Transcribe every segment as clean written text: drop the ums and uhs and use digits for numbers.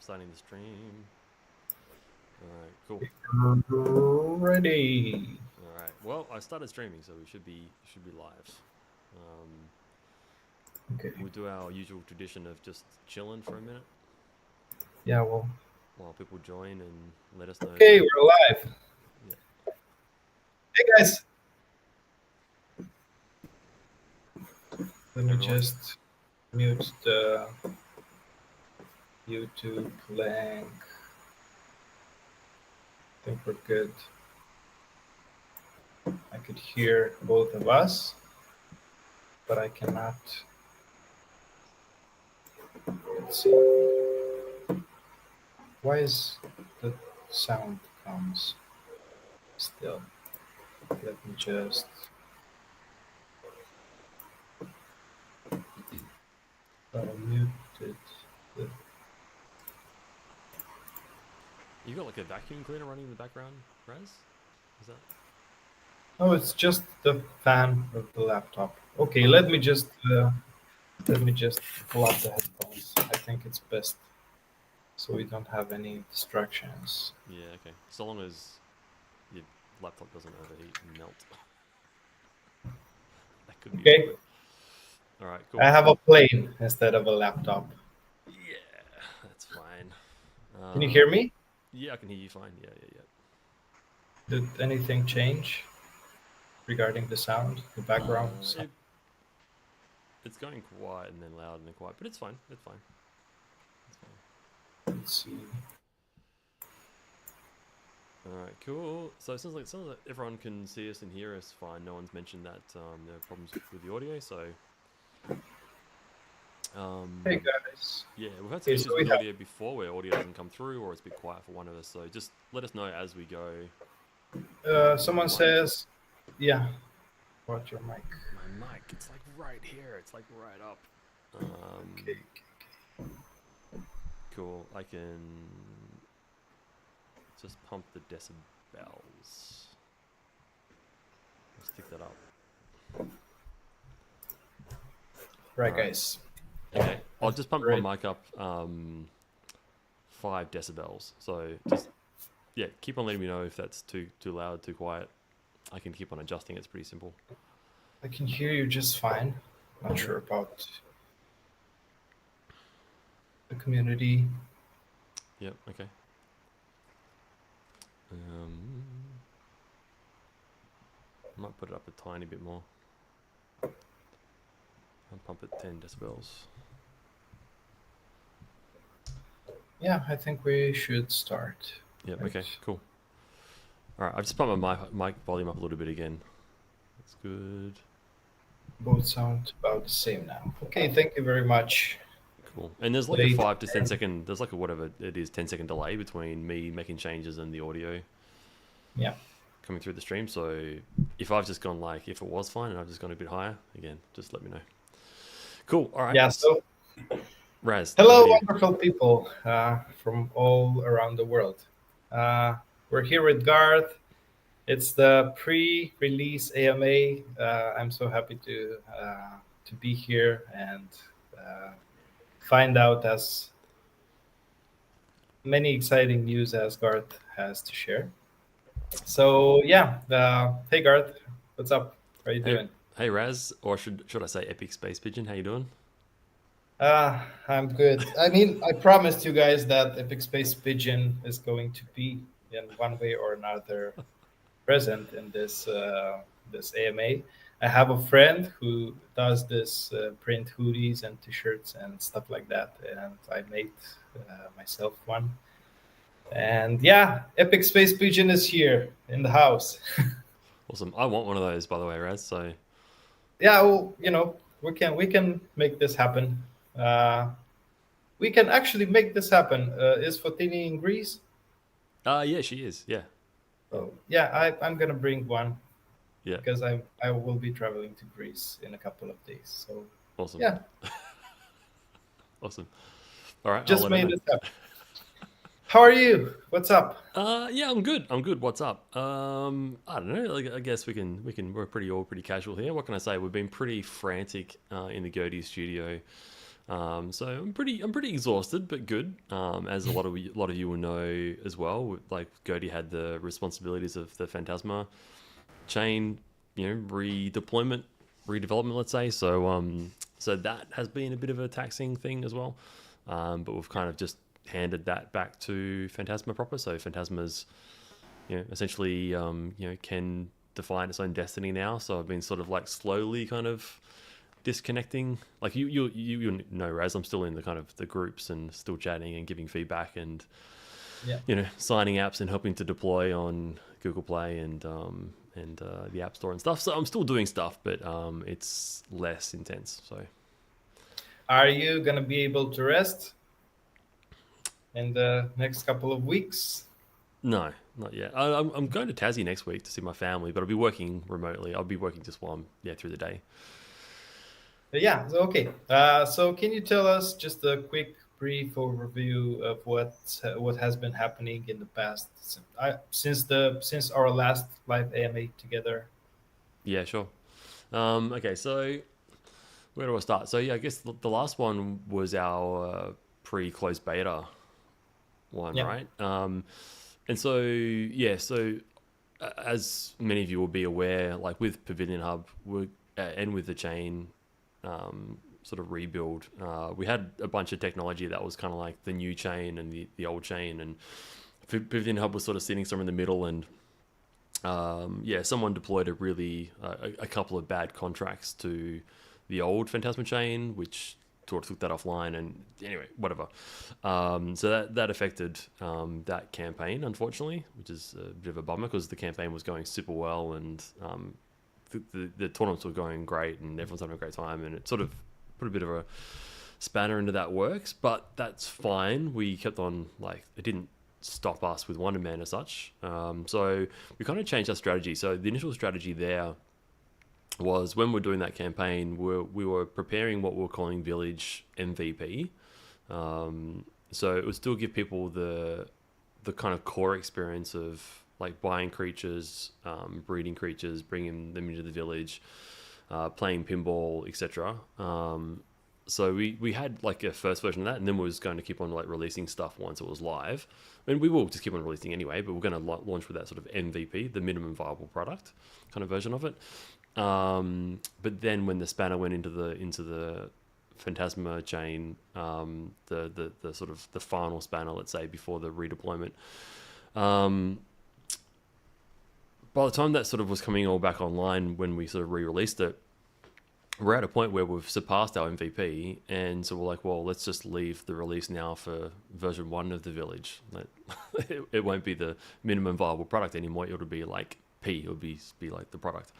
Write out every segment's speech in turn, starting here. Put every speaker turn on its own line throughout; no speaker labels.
starting the stream. Alright, cool.
Ready.
Alright, well, I started streaming, so we should be live.
Okay.
We'll do our usual tradition of just chilling for a minute.
Yeah, well.
While people join and let us know.
Okay, we're live.
Yeah.
Hey, guys. Let me just mute the YouTube link. I think we're good. I could hear both of us, but I cannot. Let's see. Why is the sound comes still? Let me just. Mute it.
You got like a vacuum cleaner running in the background, Raz? Is that?
No, it's just the fan of the laptop. Okay, let me just pull out the headphones. I think it's best, so we don't have any distractions.
Yeah, okay. So long as your laptop doesn't overheat and melt. That could be
Okay.
awkward. Alright, cool.
I have a plane instead of a laptop.
Yeah, that's fine.
Can you hear me?
Yeah, I can hear you fine. Yeah.
Did anything change regarding the sound, the background sound?
It's going quiet and then loud and then quiet, but it's fine. It's fine.
Let's see.
Alright, cool. So it sounds like everyone can see us and hear us fine. No one's mentioned that there are problems with the audio, so...
hey guys.
Yeah, we've had some issues with audio before where audio doesn't come through or it's a bit quiet for one of us, so just let us know as we go.
Someone says, yeah. Watch your mic.
My mic, it's like right here. It's like right up.
Okay.
Cool. I can just pump the decibels. Let's stick that up.
Right, guys.
Okay, I'll just pump my mic up 5 decibels. So just, yeah, keep on letting me know if that's too loud, too quiet. I can keep on adjusting. It's pretty simple.
I can hear you just fine. Not sure about the community.
Yep, okay. I might put it up a tiny bit more. I'll pump it 10 decibels.
Yeah, I think we should start.
Yep, right. Okay, cool. All right, I've just pumped my mic volume up a little bit again. That's good.
Both sound about the same now. Okay, thank you very much.
Cool. And there's like a 5 to 10 second, there's like a whatever it is, 10-second delay between me making changes and the audio.
Yeah.
Coming through the stream. So if I've just gone like, if it was fine and I've just gone a bit higher, again, just let me know. Cool. All right.
Yeah. So,
Raz.
hello, wonderful people from all around the world. We're here with Garth. It's the pre-release AMA. I'm so happy to be here and find out as many exciting news as Garth has to share. So yeah, hey Garth, what's up? How are you doing?
Hey Raz, or should I say Epic Space Pigeon? How you doing?
I'm good. I mean, I promised you guys that Epic Space Pigeon is going to be in one way or another present in this this AMA. I have a friend who does this print hoodies and t-shirts and stuff like that, and I made myself one. And yeah, Epic Space Pigeon is here in the house.
Awesome. I want one of those, by the way, Raz. So
yeah, well, you know, we can make this happen. We can actually make this happen. Is Fotini in Greece?
Yeah, she is. Yeah.
Oh, yeah, I'm gonna bring one.
Yeah.
Because I will be traveling to Greece in a couple of days. So
awesome.
Yeah.
Awesome. All right.
Just made it happen. How are you? What's up?
Yeah, I'm good. What's up? I don't know. I guess we're pretty casual here. What can I say? We've been pretty frantic in the Gertie studio. So I'm pretty exhausted, but good. As a lot of you will know as well. Like Gertie had the responsibilities of the Phantasma chain, redevelopment, let's say. So that has been a bit of a taxing thing as well. But we've kind of just handed that back to Phantasma proper. So Phantasma's, essentially, can define its own destiny now. So I've been sort of like slowly kind of disconnecting. Like you know, Raz, I'm still in the kind of the groups and still chatting and giving feedback and signing apps and helping to deploy on Google Play and the App Store and stuff. So I'm still doing stuff, but it's less intense. So
Are you gonna be able to rest in the next couple of weeks?
no, not yet. I'm going to Tassie next week to see my family, but I'll be working remotely. I'll be working just while I'm through the day.
Yeah. So, okay. So can you tell us just a quick, brief overview of what has been happening in the past since our last live AMA together?
Yeah, sure. Okay, so where do I start? So yeah, I guess the last one was our pre-closed beta one,
Yeah.
right? And so yeah, so as many of you will be aware, like with Pavilion Hub and with the chain sort of rebuild, we had a bunch of technology that was kind of like the new chain and the old chain, and Pavilion Hub was sort of sitting somewhere in the middle, and someone deployed a couple of bad contracts to the old Phantasma chain, which sort of took that offline, and anyway, whatever. So that affected that campaign, unfortunately, which is a bit of a bummer because the campaign was going super well, and the tournaments were going great, and everyone's having a great time, and it sort of put a bit of a spanner into that works, but that's fine. We kept on, like, it didn't stop us with Wonderman as such. So we kind of changed our strategy. So the initial strategy there was, when we're doing that campaign, we were preparing what we were calling Village MVP. So it would still give people the kind of core experience of like buying creatures, breeding creatures, bringing them into the village, playing pinball, etc. So we had like a first version of that, and then we was going to keep on like releasing stuff once it was live. I mean, we will just keep on releasing anyway, but we're going to launch with that sort of MVP, the minimum viable product kind of version of it. But then when the spanner went into the Phantasma chain, the sort of the final spanner, let's say, before the redeployment, by the time that sort of was coming all back online, when we sort of re-released it, we're at a point where we've surpassed our MVP, and so we're like, well, let's just leave the release now for version 1 of the village. It won't be the minimum viable product anymore. It'll be like P. It'll be like the product.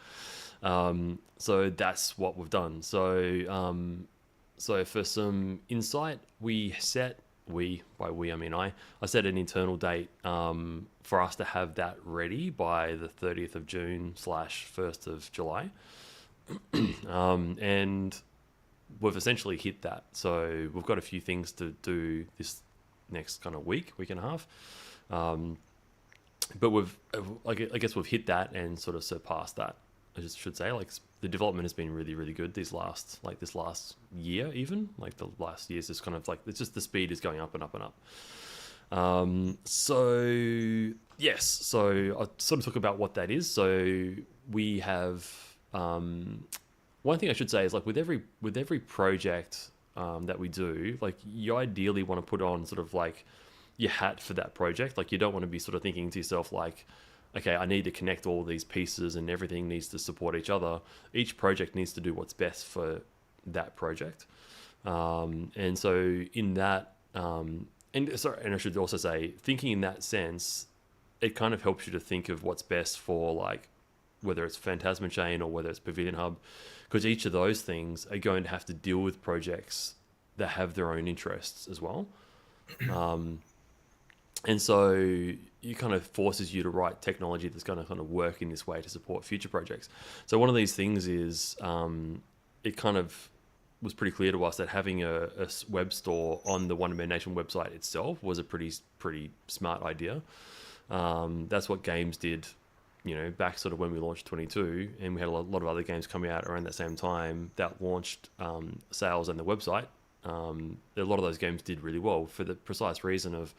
So that's what we've done. So for some insight, by we I mean I set an internal date for us to have that ready by the 30th of June / 1st of July. And we've essentially hit that. So we've got a few things to do this next kind of week and a half. But I guess we've hit that and sort of surpassed that. I just should say, like, the development has been really, really good this last year, even like the last year's just kind of like, it's just the speed is going up and up and up. So yes, so I'll sort of talk about what that is. So we have, one thing I should say is, like, with every project that we do, like, you ideally want to put on sort of like your hat for that project. Like, you don't want to be sort of thinking to yourself like, okay, I need to connect all these pieces and everything needs to support each other. Each project needs to do what's best for that project. And so in that, and I should also say, thinking in that sense, it kind of helps you to think of what's best for, like, whether it's Phantasma Chain or whether it's Pavilion Hub, because each of those things are going to have to deal with projects that have their own interests as well. And so it kind of forces you to write technology that's going to kind of work in this way to support future projects. So one of these things is, it kind of was pretty clear to us that having a web store on the Wonderman Nation website itself was a pretty smart idea. That's what games did, back sort of when we launched 22, and we had a lot of other games coming out around that same time that launched sales on the website a lot of those games did really well for the precise reason of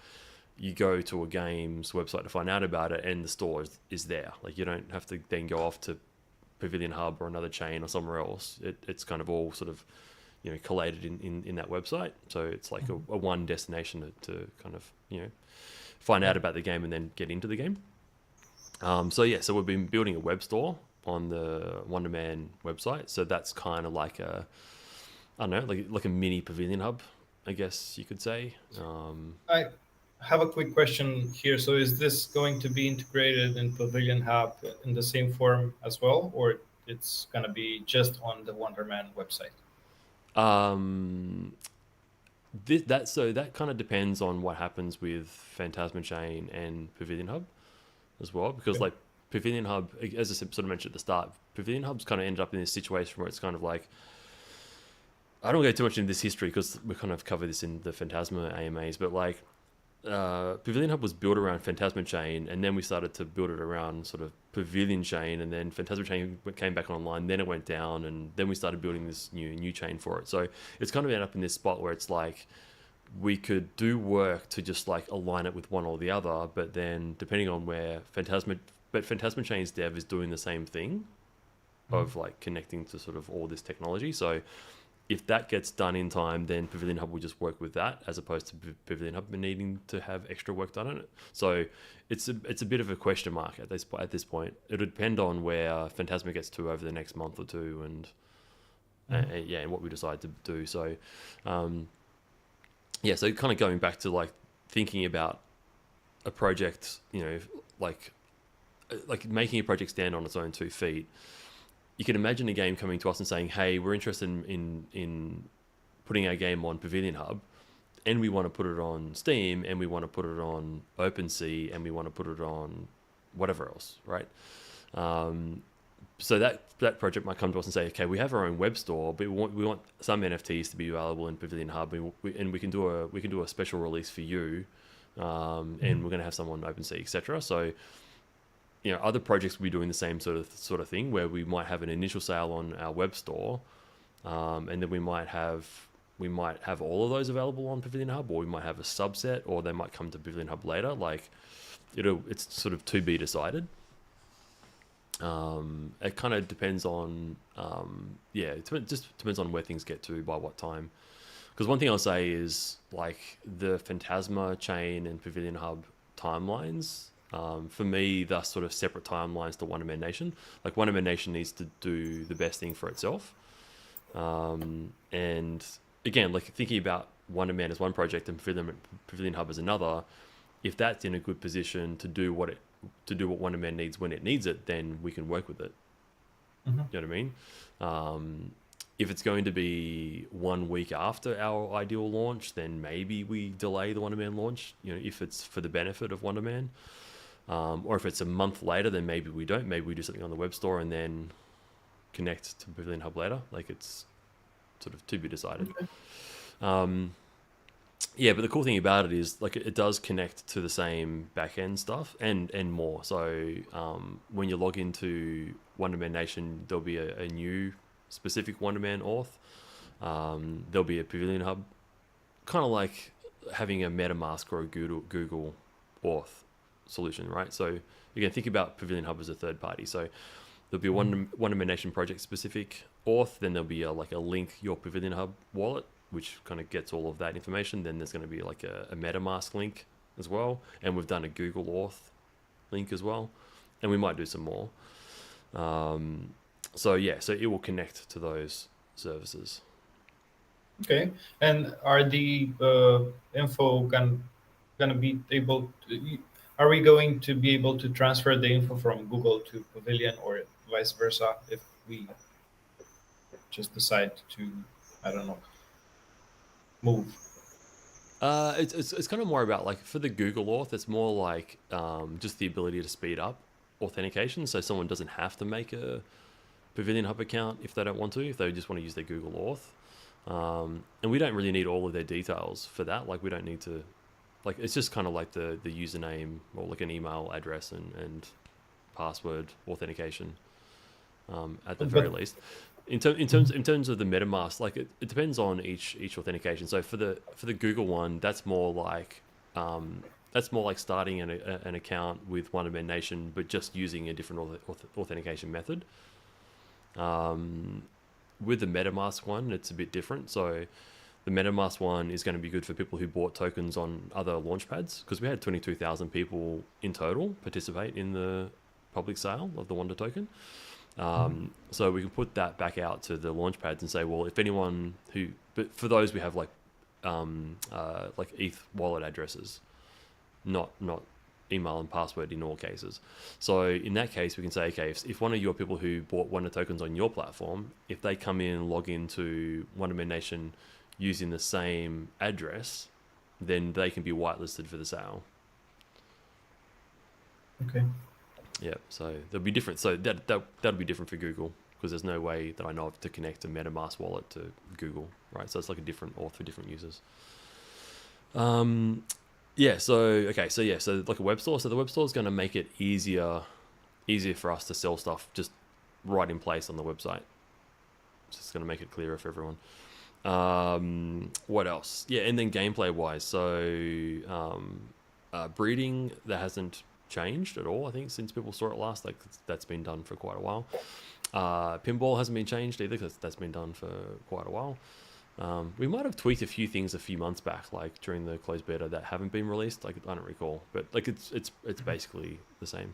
you go to a game's website to find out about it, and the store is there. Like you don't have to then go off to Pavilion Hub or another chain or somewhere else. It's kind of all sort of, collated in that website. So it's like a one destination to kind of, find out about the game and then get into the game. So we've been building a web store on the Wonderman website. So that's kind of like I don't know, like a mini Pavilion Hub, I guess you could say.
I have a quick question here. So is this going to be integrated in Pavilion Hub in the same form as well, or it's going to be just on the Wonderman website?
That kind of depends on what happens with Phantasma Chain and Pavilion Hub as well, because
Okay.
like Pavilion Hub, as I sort of mentioned at the start, Pavilion Hub's kind of ended up in this situation where it's kind of like, I don't go too much into this history because we kind of cover this in the Phantasma AMAs, but like Pavilion Hub was built around Phantasma Chain, and then we started to build it around sort of Pavilion Chain, and then Phantasma Chain came back online, then it went down, and then we started building this new chain for it. So it's kind of ended up in this spot where it's like we could do work to just like align it with one or the other, but then depending on where Phantasma Chain's dev is doing the same thing of like connecting to sort of all this technology. So if that gets done in time, then Pavilion Hub will just work with that, as opposed to Pavilion Hub needing to have extra work done on it. So it's a bit of a question mark at this point. It'll depend on where Phantasma gets to over the next month or two, and and what we decide to do. So so kind of going back to like thinking about a project, like making a project stand on its own 2 feet. You can imagine a game coming to us and saying, "Hey, we're interested in putting our game on Pavilion Hub, and we want to put it on Steam, and we want to put it on OpenSea, and we want to put it on whatever else, right?" So that project might come to us and say, "Okay, we have our own web store, but we want some NFTs to be available in Pavilion Hub, and we can do a special release for you, and we're going to have some on OpenSea, etc." So other projects will be doing the same sort of thing, where we might have an initial sale on our web store, and then we might have all of those available on Pavilion Hub, or we might have a subset, or they might come to Pavilion Hub later. Like it's sort of to be decided. It kind of depends on it just depends on where things get to by what time. Because one thing I'll say is like the Phantasma Chain and Pavilion Hub timelines. For me, they're sort of separate timelines to Wonderman Nation. Like Wonderman Nation needs to do the best thing for itself. And again, like thinking about Wonderman as one project and Pavilion Hub as another, if that's in a good position to do what Wonderman needs when it needs it, then we can work with it. You know what I mean? If it's going to be 1 week after our ideal launch, then maybe we delay the Wonderman launch, if it's for the benefit of Wonderman. Or if it's a month later, then maybe we don't. Maybe we do something on the web store and then connect to Pavilion Hub later. Like it's sort of to be decided. But the cool thing about it is like it does connect to the same backend stuff and more. So when you log into Wonderman Nation, there'll be a new specific Wonderman auth. There'll be a Pavilion Hub, kind of like having a MetaMask or a Google auth solution, right? So you can think about Pavilion Hub as a third party. So there'll be a Wonderman Nation project specific auth, then there'll be a link your Pavilion Hub wallet, which kind of gets all of that information. Then there's going to be like a MetaMask link as well, and we've done a Google auth link as well, and we might do some more. So it will connect to those services.
Okay. And are the info gonna be able to, are we going to be able to transfer the info from Google to Pavilion or vice versa if we just decide to, I don't know, move?
It's kind of more about like for the Google auth, it's more like just the ability to speed up authentication, so someone doesn't have to make a Pavilion Hub account if they don't want to, if they just want to use their Google auth. And we don't really need all of their details for that. Like we don't need to, like it's just kind of like the username or like an email address and password authentication at the very least. in terms of the MetaMask, like it depends on each authentication. So for the Google one, that's more like starting an account with Wonderman Nation, but just using a different authentication method. With the MetaMask one, it's a bit different. So the MetaMask one is going to be good for people who bought tokens on other launchpads, because we had 22,000 people in total participate in the public sale of the Wonder token. So we can put that back out to the launchpads and say, well, if anyone but for those we have like ETH wallet addresses, not email and password in all cases. So in that case, we can say, okay, if one of your people who bought Wonder tokens on your platform, if they come in and log into Wonderman Nation using the same address, then they can be whitelisted for the sale.
Okay.
Yeah, so they'll be different. So that'll be different for Google, because there's no way that I know of to connect a MetaMask wallet to Google, right? So it's like a different auth for different users. Yeah, so like a web store. So the web store is going to make it easier for us to sell stuff just right in place on the website. It's just going to make it clearer for everyone. What else? Yeah, and then gameplay wise, so breeding, that hasn't changed at all, I think, since people saw it last. Like, that's been done for quite a while. Pinball hasn't been changed either, because that's been done for quite a while. We might have tweaked a few things a few months back, like during the closed beta, that haven't been released. Like, I don't recall, but like it's basically the same.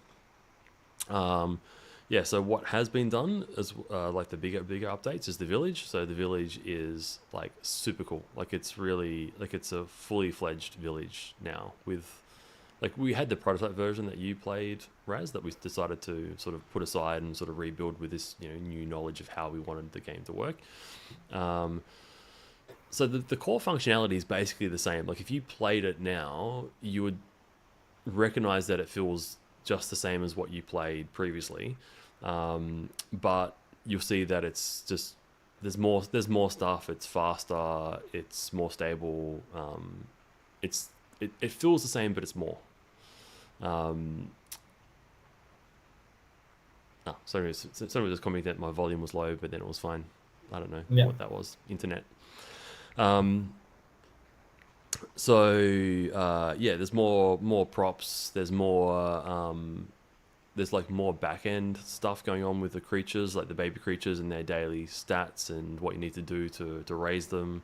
Yeah, so what has been done is like the bigger updates is the village. So the village is like super cool. Like, it's really like it's a fully fledged village now. With like, we had the prototype version that you played, Raz, that we decided to sort of put aside and sort of rebuild with this, you know, new knowledge of how we wanted the game to work. So the core functionality is basically the same. Like, if you played it now, you would recognize that it feels just the same as what you played previously, but you'll see that it's just there's more stuff. It's faster. It's more stable. It feels the same, but it's more. Sorry, someone was commenting that my volume was low, but then it was fine. I don't know what that was. Internet. There's more props. There's more there's like more back end stuff going on with the creatures, like the baby creatures and their daily stats and what you need to do to raise them.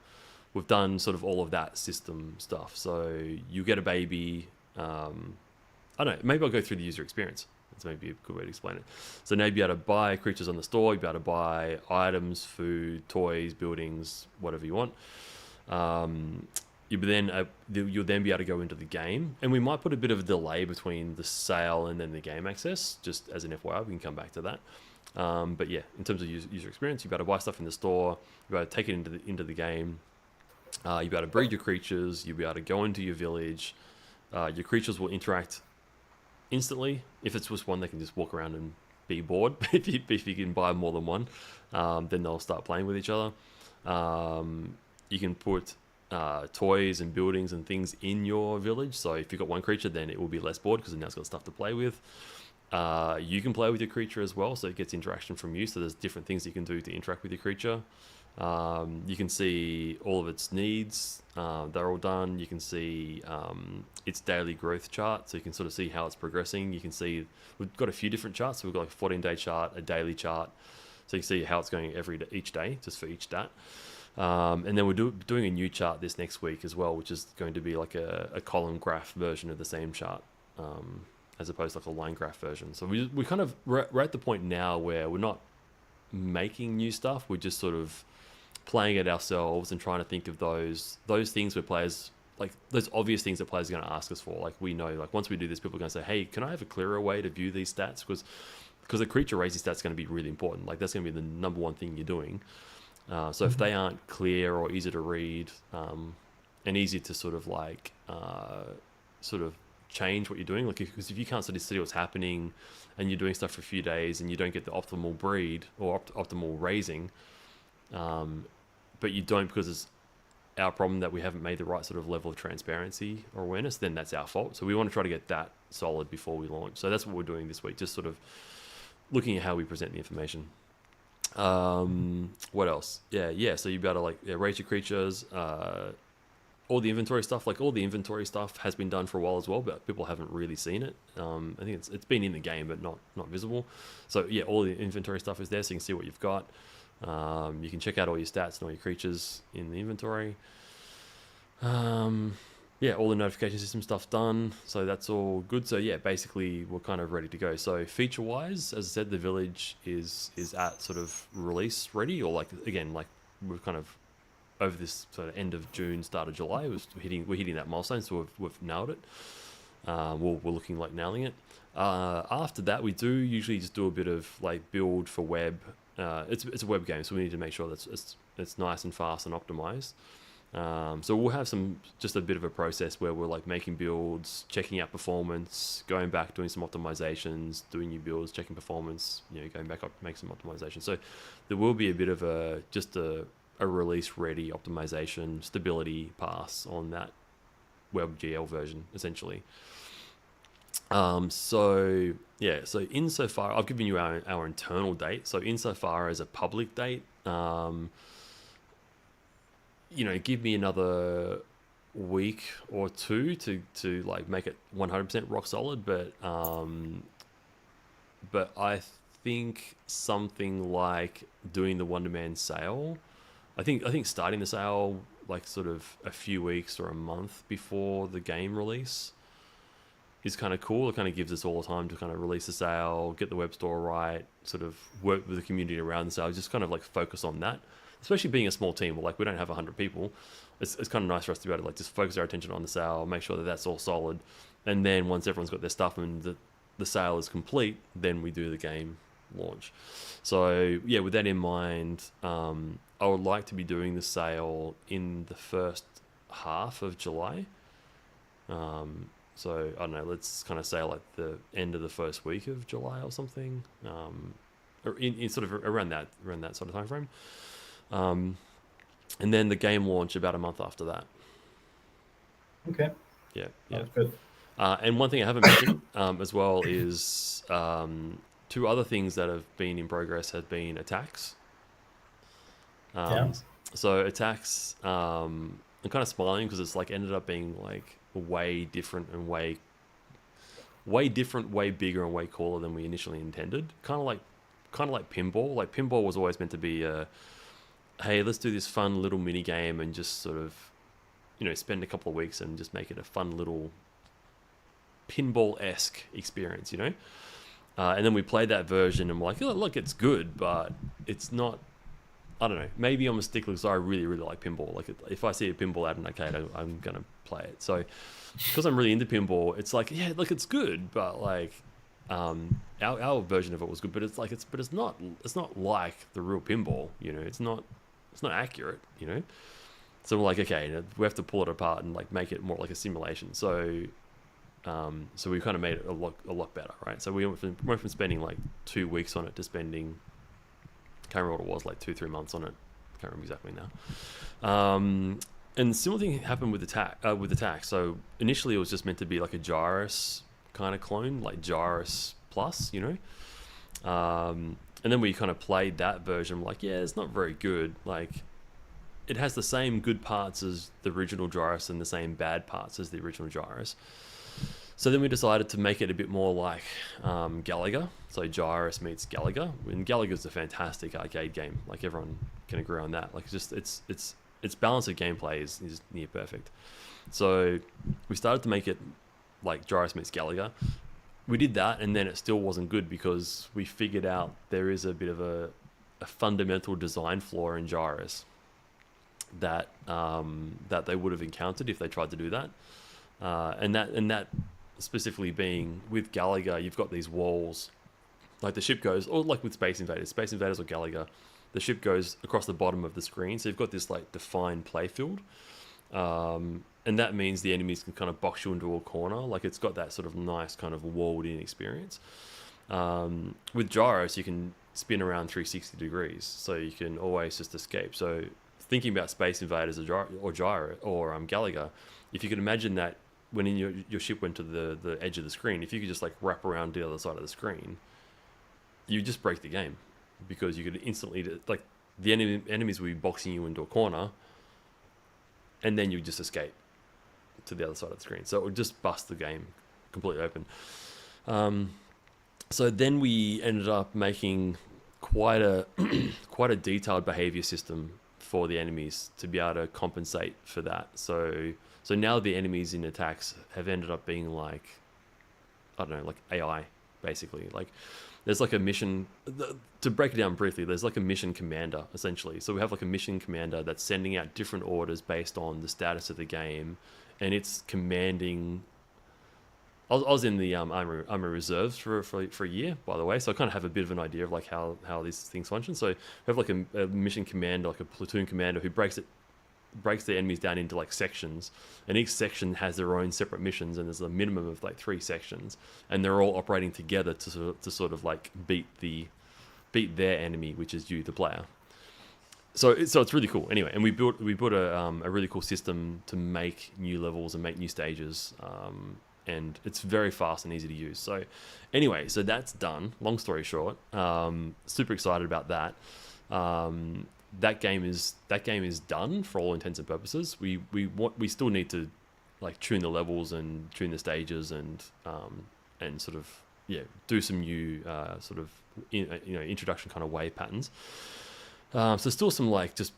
We've done sort of all of that system stuff. So you get a baby. I don't know. Maybe I'll go through the user experience. That's maybe a good way to explain it. So now you'll be able to buy creatures on the store. You'll be able to buy items, food, toys, buildings, whatever you want. You'll then be able to go into the game, and we might put a bit of a delay between the sale and then the game access, just as an FYI. We can come back to that. But yeah, in terms of user experience, you'll be able to buy stuff in the store. You'll be able to take it into the game. You'll be able to breed your creatures. You'll be able to go into your village. Your creatures will interact instantly. If it's just one, they can just walk around and be bored. if you can buy more than one, then they'll start playing with each other. You can put toys and buildings and things in your village. So if you've got one creature, then it will be less bored because now it's got stuff to play with. You can play with your creature as well, so it gets interaction from you. So there's different things you can do to interact with your creature. You can see all of its needs. They're all done. You can see its daily growth chart, so you can sort of see how it's progressing. You can see we've got a few different charts. So we've got like a 14-day chart, a daily chart, so you can see how it's going each day, just for each stat. And then we're doing a new chart this next week as well, which is going to be like a column graph version of the same chart, as opposed to like a line graph version. So we kind of we're at the point now where we're not making new stuff. We're just sort of playing it ourselves and trying to think of those things where players, like those obvious things that players are going to ask us for. Like, we know, like, once we do this, people are going to say, hey, can I have a clearer way to view these stats? Because the creature raising stats is going to be really important. Like, that's going to be the number one thing you're doing. So if they aren't clear or easy to read, and easy to sort of like sort of change what you're doing, like, because if you can't sort of see what's happening and you're doing stuff for a few days and you don't get the optimal breed or optimal raising, but you don't because it's our problem that we haven't made the right sort of level of transparency or awareness, then that's our fault. So we want to try to get that solid before we launch. So that's what we're doing this week, just sort of looking at how we present the information. What else? Yeah. So you be able to like raise your creatures. All the inventory stuff, like all the inventory stuff, has been done for a while as well, but people haven't really seen it. I think it's been in the game, but not visible. So yeah, all the inventory stuff is there, so you can see what you've got. You can check out all your stats and all your creatures in the inventory. Yeah, all the notification system stuff's done, so that's all good. So yeah, basically we're kind of ready to go. So feature wise, as I said, the village is at sort of release ready, or like again, like we're kind of over this sort of end of June, start of July, we're hitting that milestone, so we've nailed it. We're looking like nailing it. After that, we do usually just do a bit of like build for web. It's a web game, so we need to make sure that it's nice and fast and optimized. So we'll have just a bit of a process where we're like making builds, checking out performance, going back, doing some optimizations, doing new builds, checking performance, going back up, make some optimizations. So there will be a bit of a release ready optimization stability pass on that WebGL version, essentially. So insofar, I've given you our internal date. So insofar as a public date, give me another week or two to like make it 100% rock solid. But I think something like doing the Wonderman sale. I think starting the sale like sort of a few weeks or a month before the game release is kind of cool. It kind of gives us all the time to kind of release the sale, get the web store right, sort of work with the community around the sale, just kind of like focus on that. Especially being a small team, like we don't have 100 people, it's kind of nice for us to be able to like just focus our attention on the sale, make sure that that's all solid, and then once everyone's got their stuff and the sale is complete, then we do the game launch. So yeah, with that in mind, I would like to be doing the sale in the first half of July. So I don't know, let's kind of say like the end of the first week of July or something, or in sort of around that sort of time frame. And then the game launch about a month after that.
Okay.
Yeah.
That's good.
And one thing I haven't mentioned as well is two other things that have been in progress have been attacks. So attacks, I'm kind of smiling because it's like ended up being like way different and way bigger and way cooler than we initially intended. Kind of like pinball. Like pinball was always meant to be hey, let's do this fun little mini game and just sort of, spend a couple of weeks and just make it a fun little pinball-esque experience, and then we played that version and we're like, oh, look, it's good, but it's not. I don't know. Maybe I'm a stickler because I really, really like pinball. Like if I see a pinball at an arcade, I'm gonna play it. So because I'm really into pinball, it's like, yeah, look, it's good, but like our version of it was good, but it's not like the real pinball. It's not accurate. So we're like, okay, we have to pull it apart and like make it more like a simulation. So we kind of made it a lot better, right? So we went from spending like 2 weeks on it to spending, can't remember what it was, like 2-3 months on it. Can't remember exactly now. And similar thing happened with attack. So initially it was just meant to be like a Gyrus kind of clone, like Gyrus Plus, and then we kind of played that version. We're like, yeah, it's not very good. Like, it has the same good parts as the original Gyrus and the same bad parts as the original Gyrus. So then we decided to make it a bit more like Galaga. So Gyrus meets Galaga. And Galaga's a fantastic arcade game. Like everyone can agree on that. Like its balance of gameplay is near perfect. So we started to make it like Gyrus meets Galaga. We did that, and then it still wasn't good because we figured out there is a bit of a fundamental design flaw in Gyrus that they would have encountered if they tried to do that. And that specifically being with Galaga, you've got these walls, like the ship goes, or like with Space Invaders or Galaga, the ship goes across the bottom of the screen, so you've got this like defined playfield, and that means the enemies can kind of box you into a corner. Like it's got that sort of nice kind of walled-in experience. With Gyros, you can spin around 360 degrees, so you can always just escape. So thinking about Space Invaders or Galaga, if you could imagine that when your ship went to the edge of the screen, if you could just like wrap around the other side of the screen, you just break the game. because you could instantly, like, the enemies would be boxing you into a corner, and then you would just escape to the other side of the screen. So it would just bust the game completely open. So then we ended up making quite a quite a detailed behavior system for the enemies to be able to compensate for that. So now the enemies in attacks have ended up being like, I don't know, like AI basically. Like there's like a mission, to break it down briefly, there's like a mission commander essentially. So we have like a mission commander that's sending out different orders based on the status of the game, and it's commanding. I was in the army reserves for a year, by the way, so I kind of have a bit of an idea of like how these things function. So we have like a mission commander, like a platoon commander, who breaks the enemies down into like sections, and each section has their own separate missions, and there's a minimum of like 3 sections, and they're all operating together to sort of like beat their enemy, which is you, the player. So it's really cool. Anyway, and we built a really cool system to make new levels and make new stages. And it's very fast and easy to use. So anyway, so that's done. Long story short, super excited about that. That game is done for all intents and purposes. We still need to like tune the levels and tune the stages and sort of do some new sort of introduction kind of wave patterns. So still some like just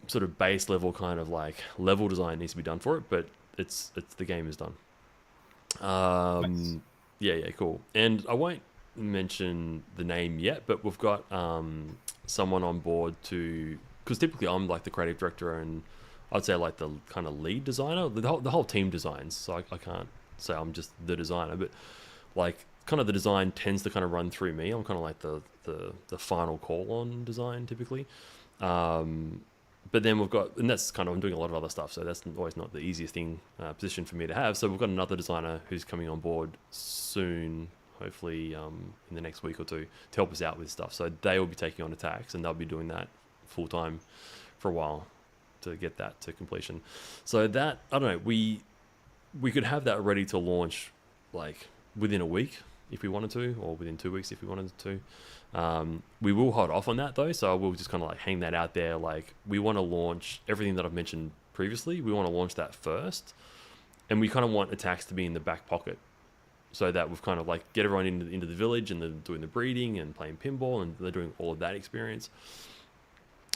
sort of base level kind of like level design needs to be done for it, but it's the game is done.
Nice.
Yeah, cool. And I won't mention the name yet, but we've got someone on board because typically I'm like the creative director and I'd say like the kind of lead designer. The whole team designs, so I can't say I'm just the designer, but like kind of the design tends to kind of run through me. I'm kind of like the final call on design typically. But then we've got, and that's kind of, I'm doing a lot of other stuff, so that's always not the easiest position for me to have. So we've got another designer who's coming on board soon, hopefully in the next week or two, to help us out with stuff. So they will be taking on attacks, and they'll be doing that full time for a while to get that to completion. So that, I don't know, we could have that ready to launch like within a week if we wanted to, or within 2 weeks if we wanted to. We will hold off on that though, so we'll just kind of like hang that out there. Like we want to launch everything that I've mentioned previously. We want to launch that first, and we kind of want attacks to be in the back pocket, so that we've kind of like get everyone into the village, and they're doing the breeding and playing pinball, and they're doing all of that experience.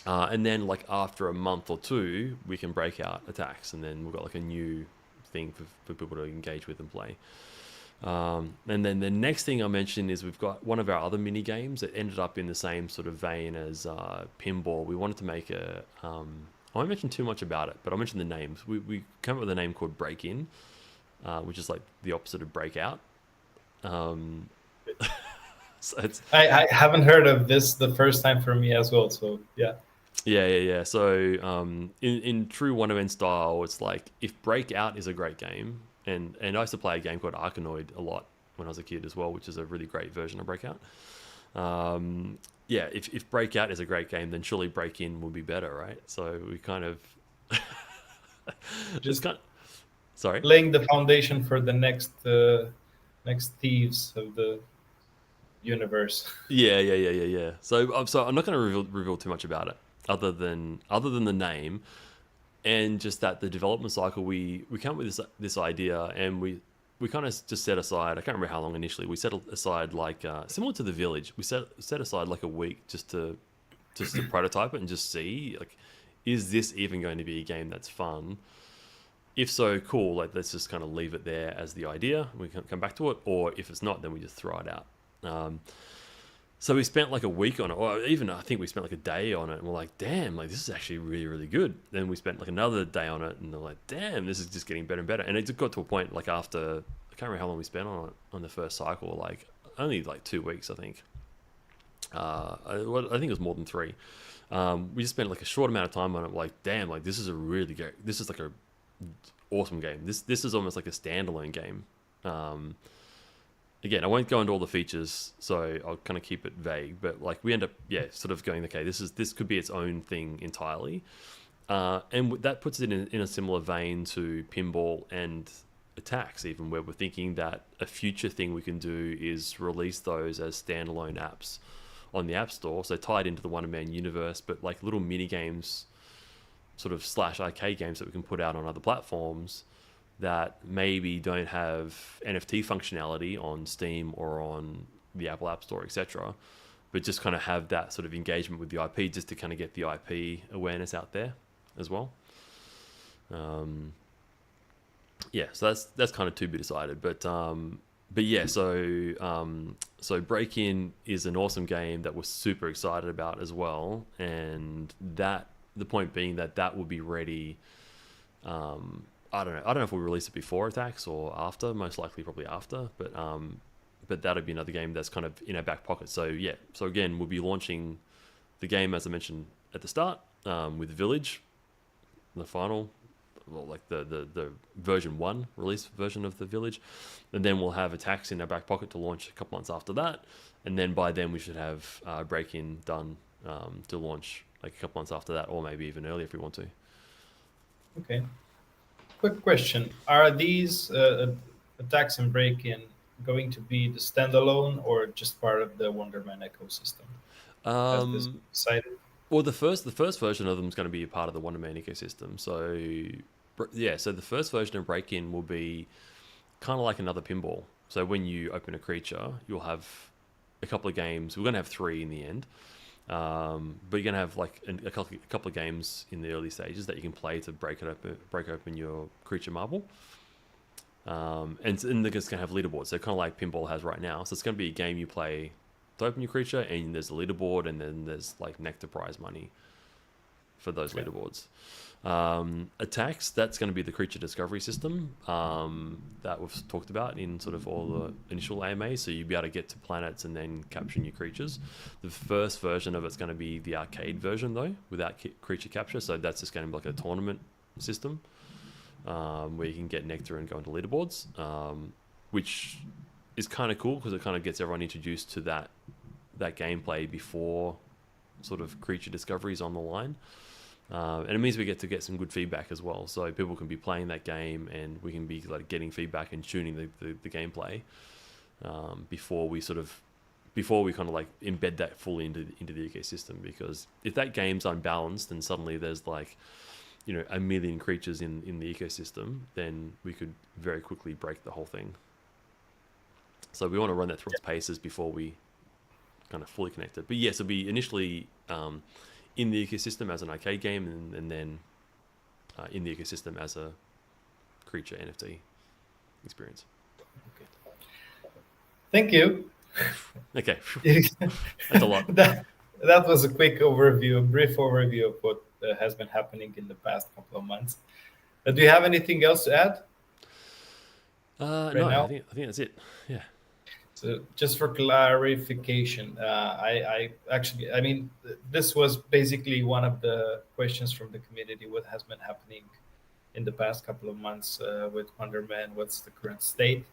And then like after a month or two, we can break out attacks, and then we've got like a new thing for people to engage with and play. And then the next thing I mentioned is we've got one of our other mini games that ended up in the same sort of vein as pinball. We wanted to make I won't mention too much about it, but I'll mention the names. We came up with a name called Break In, which is like the opposite of Breakout. So
I haven't heard of this, the first time for me as well. So yeah.
Yeah. So in true Wonderman style, it's like if Breakout is a great game. And I used to play a game called Arkanoid a lot when I was a kid as well, which is a really great version of Breakout. If Breakout is a great game, then surely Break In will be better, right? So we kind of sorry,
laying the foundation for the next thieves of the universe.
Yeah. So I'm not going to reveal too much about it, other than the name. And just that the development cycle, we came up with this idea, and we kind of just set aside, I can't remember how long initially, we set aside like, similar to The Village, we set aside like a week just to prototype it and just see, like, is this even going to be a game that's fun? If so, cool, like let's just kind of leave it there as the idea, we can come back to it, or if it's not, then we just throw it out. So we spent like a week on it, or even I think we spent like a day on it, and we're like, damn, like this is actually really, really good. Then we spent like another day on it, and they're like, damn, this is just getting better and better. And it got to a point like after, I can't remember how long we spent on it on the first cycle, like only like 2 weeks, I think. I think it was more than 3. We just spent like a short amount of time on it. Like, damn, like this is like a awesome game. This is almost like a standalone game. Again, I won't go into all the features, so I'll kind of keep it vague. But like we end up, sort of going, okay, this could be its own thing entirely, and that puts it in a similar vein to pinball and attacks, even, where we're thinking that a future thing we can do is release those as standalone apps on the App Store, so tied into the Wonderman universe, but like little mini games, sort of / arcade games that we can put out on other platforms that maybe don't have NFT functionality on Steam or on the Apple App Store, etc., but just kind of have that sort of engagement with the IP, just to kind of get the IP awareness out there as well. Yeah, so that's kind of to be decided, but yeah, so Break-In is an awesome game that we're super excited about as well, and that the point being that will be ready. I don't know if we'll release it before Attacks or after. Most likely, probably after. But that'll be another game that's kind of in our back pocket. So yeah. So again, we'll be launching the game, as I mentioned at the start, with Village, the final, well, like the version 1 release version of the Village, and then we'll have Attacks in our back pocket to launch a couple months after that, and then by then we should have Break-In done to launch like a couple months after that, or maybe even earlier if we want to.
Okay. Quick question: are these Attacks and Break-In going to be the standalone or just part of the Wonderman ecosystem? Has this been decided?
Well, the first version of them is going to be a part of the Wonderman ecosystem. So yeah, so the first version of Break-In will be kind of like another pinball. So when you open a creature, you'll have a couple of games. We're going to have 3 in the end. But you're gonna have like a couple of games in the early stages that you can play to break open your creature marble. And they're just gonna have leaderboards. So kind of like pinball has right now. So it's gonna be a game you play to open your creature, and there's a leaderboard, and then there's like nectar prize money for those leaderboards. Attacks, that's going to be the creature discovery system that we've talked about in sort of all the initial AMAs. So you'll be able to get to planets and then capture new creatures. The first version of it's going to be the arcade version though, without creature capture. So that's just going to be like a tournament system where you can get nectar and go into leaderboards, which is kind of cool because it kind of gets everyone introduced to that gameplay before sort of creature discoveries on the line. And it means we get to get some good feedback as well. So people can be playing that game, and we can be like getting feedback and tuning the gameplay before we kind of like embed that fully into the ecosystem. Because if that game's unbalanced and suddenly there's like, you know, 1 million creatures in the ecosystem, then we could very quickly break the whole thing. So we want to run that through its paces before we kind of fully connect it. But yes, it'll be initially in the ecosystem as an arcade game, and then in the ecosystem as a creature NFT experience.
Okay. Thank you.
Okay. That's a lot.
That was a quick overview, a brief overview of what has been happening in the past couple of months. Do you have anything else to add?
No,
now?
I think that's it. Yeah.
So just for clarification, this was basically one of the questions from the community. What has been happening in the past couple of months with Wonderman? What's the current state?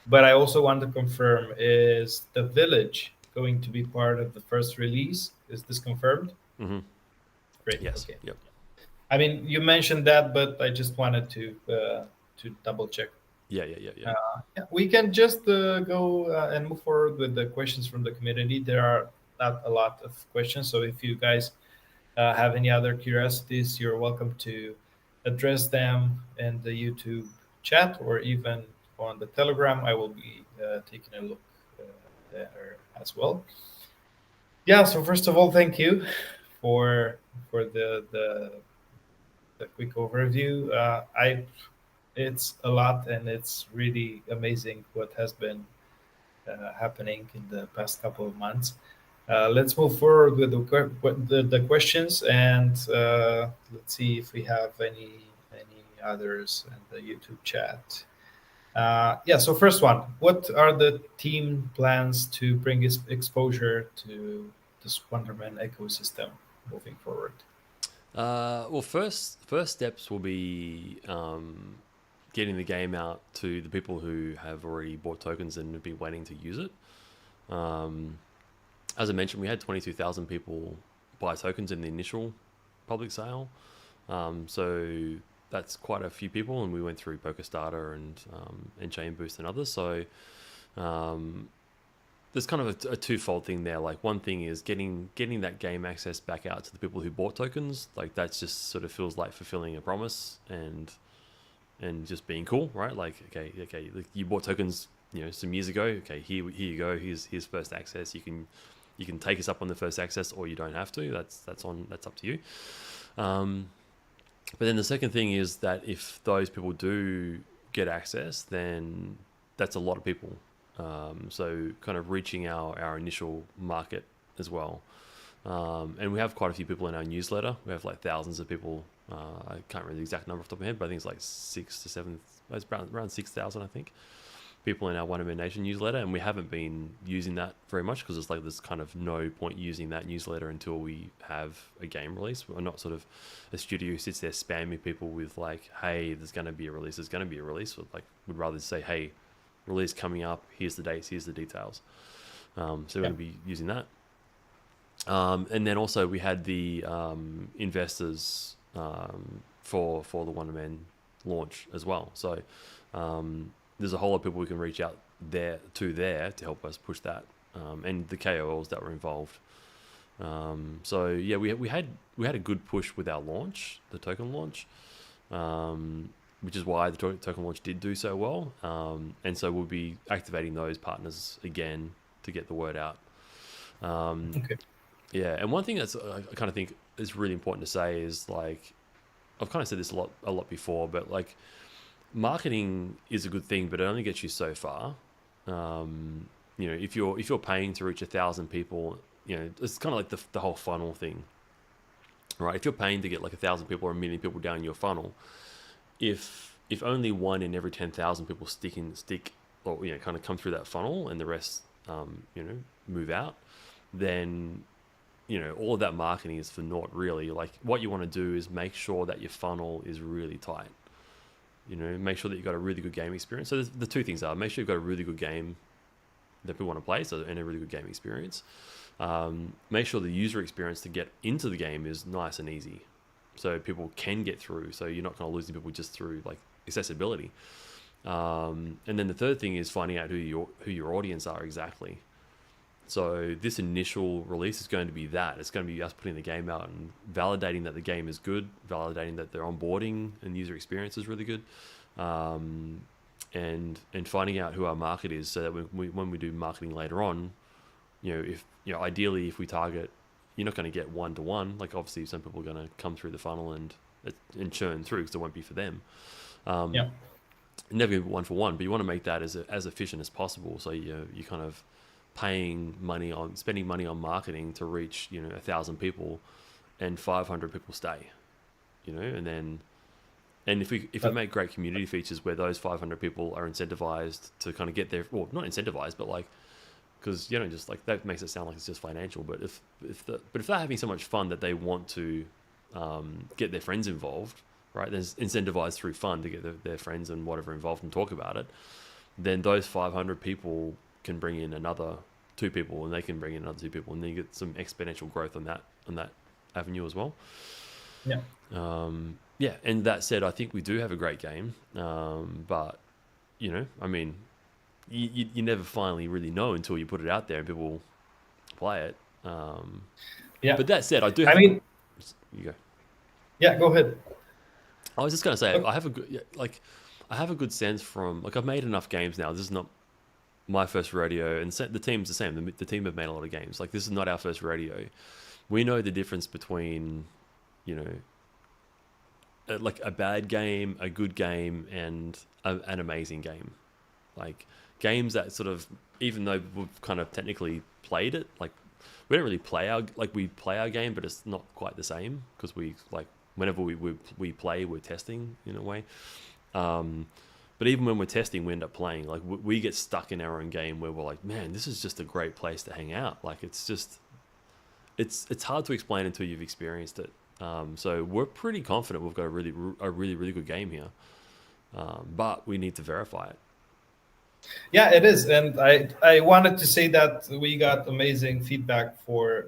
But I also want to confirm, is the Village going to be part of the first release? Is this confirmed?
Mm-hmm.
Great.
Yes.
Okay.
Yep.
I mean, you mentioned that, but I just wanted to double check.
Yeah.
We can just go and move forward with the questions from the community. There are not a lot of questions, so if you guys have any other curiosities, you're welcome to address them in the YouTube chat or even on the Telegram. I will be taking a look there as well. Yeah. So first of all, thank you for the quick overview. It's a lot, and it's really amazing what has been happening in the past couple of months. Let's move forward with the questions, and let's see if we have any others in the YouTube chat. So first one, what are the team plans to bring exposure to this Wonderman ecosystem moving forward?
Well, first steps will be getting the game out to the people who have already bought tokens and have been waiting to use it. As I mentioned, we had 22,000 people buy tokens in the initial public sale. So that's quite a few people, and we went through PokerStarter and Chain Boost and others. So there's kind of a twofold thing there. Like one thing is getting that game access back out to the people who bought tokens. Like that's just sort of feels like fulfilling a promise and just being cool, right? Like okay, like you bought tokens, some years ago. Okay, here you go. Here's first access. You can take us up on the first access, or you don't have to. That's up to you. But then the second thing is that if those people do get access, then that's a lot of people. So kind of reaching our initial market as well. And we have quite a few people in our newsletter. We have like thousands of people. I can't remember the exact number off the top of my head, but I think it's like 6 to 7. It's around 6,000, I think, people in our Wonderman Nation newsletter, and we haven't been using that very much because it's like there's kind of no point using that newsletter until we have a game release. We're not sort of a studio who sits there spamming people with like, hey, there's going to be a release. Like, we'd rather say, hey, release coming up. Here's the dates. Here's the details. So we're going to be using that. And then also we had the investors for the Wonderman launch as well. So there's a whole lot of people we can reach out there to help us push that, and the KOLs that were involved. So yeah, we had a good push with our launch, the token launch, which is why the token launch did do so well. And so we'll be activating those partners again to get the word out.
Okay.
Yeah, and one thing that's I kind of think is really important to say is, like, I've kind of said this a lot before, but like, marketing is a good thing, but it only gets you so far. If you're paying to reach 1,000 people, it's kind of like the whole funnel thing, right? If you're paying to get like 1,000 people or 1 million people down your funnel, if only 1 in every 10,000 people stick or kind of come through that funnel, and the rest move out, then all of that marketing is for naught, really. Like, what you want to do is make sure that your funnel is really tight. Make sure that you've got a really good game experience. So the two things are: make sure you've got a really good game that people want to play, and a really good game experience. Make sure the user experience to get into the game is nice and easy, so people can get through. So you're not going to lose people just through like accessibility. And then the third thing is finding out who your audience are exactly. So this initial release is going to be that. It's going to be us putting the game out and validating that the game is good, validating that their onboarding and user experience is really good, and finding out who our market is, so that when we do marketing later on, ideally if we target, you're not going to get 1-to-1. Like, obviously some people are going to come through the funnel and churn through because it won't be for them. Never going to be 1-for-1, but you want to make that as efficient as possible. So you kind of spending money on marketing to reach 1,000 people, and 500 people stay, and if we make great community features where those 500 people are incentivized to kind of get there, well, not incentivized, but like, because just like that makes it sound like it's just financial, but if they're having so much fun that they want to get their friends involved, right? There's incentivized through fun to get their friends and whatever involved and talk about it. Then those 500 people can bring in another 2 people, and they can bring in another 2 people, and then you get some exponential growth on that avenue as well. And that said, I think we do have a great game, but I mean, you never finally really know until you put it out there and people play it. But that said, you go.
Yeah, go ahead.
I was just gonna say, I have a good sense from, like, I've made enough games now. This is not my first rodeo, and the team's the same. The team have made a lot of games. Like, this is not our first rodeo. We know the difference between, like a bad game, a good game, and an amazing game. Like, games that sort of, even though we've kind of technically played it, like, we don't really play our game, but it's not quite the same, because we, like, whenever we play, we're testing in a way. But even when we're testing, we end up playing. Like, we get stuck in our own game where we're like, man, this is just a great place to hang out. Like, it's just, it's hard to explain until you've experienced it. So we're pretty confident we've got a really good game here. But we need to verify it.
Yeah, it is. And I wanted to say that we got amazing feedback for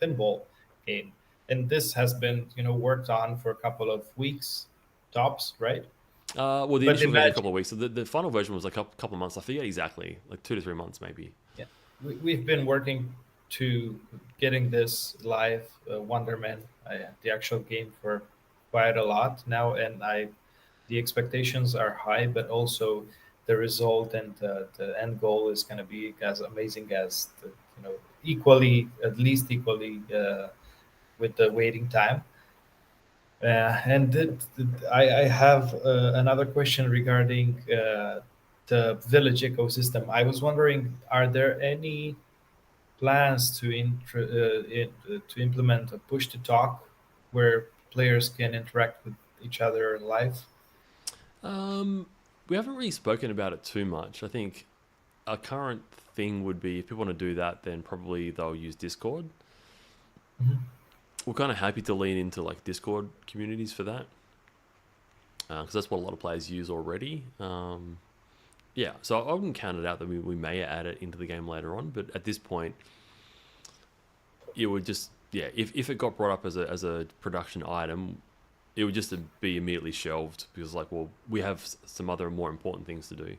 pinball game. And this has been, worked on for a couple of weeks tops, right?
Well, the initial version, a couple of weeks. So the final version was like a couple of months. I forget exactly, like 2 to 3 months maybe.
Yeah. we've been working to getting this live, Wonderman, the actual game, for quite a lot now, and the expectations are high, but also the result and the end goal is going to be as amazing as the, equally, at least equally, with the waiting time. I have another question regarding the village ecosystem. I was wondering, are there any plans to implement a push to talk where players can interact with each other live?
We haven't really spoken about it too much. I think our current thing would be if people want to do that, then probably they'll use Discord.
Mhm.
We're kind of happy to lean into like Discord communities for that because that's what a lot of players use already. Yeah, so I wouldn't count it out that we may add it into the game later on, but at this point, it would just if it got brought up as a production item, it would just be immediately shelved because like well we have some other more important things to do,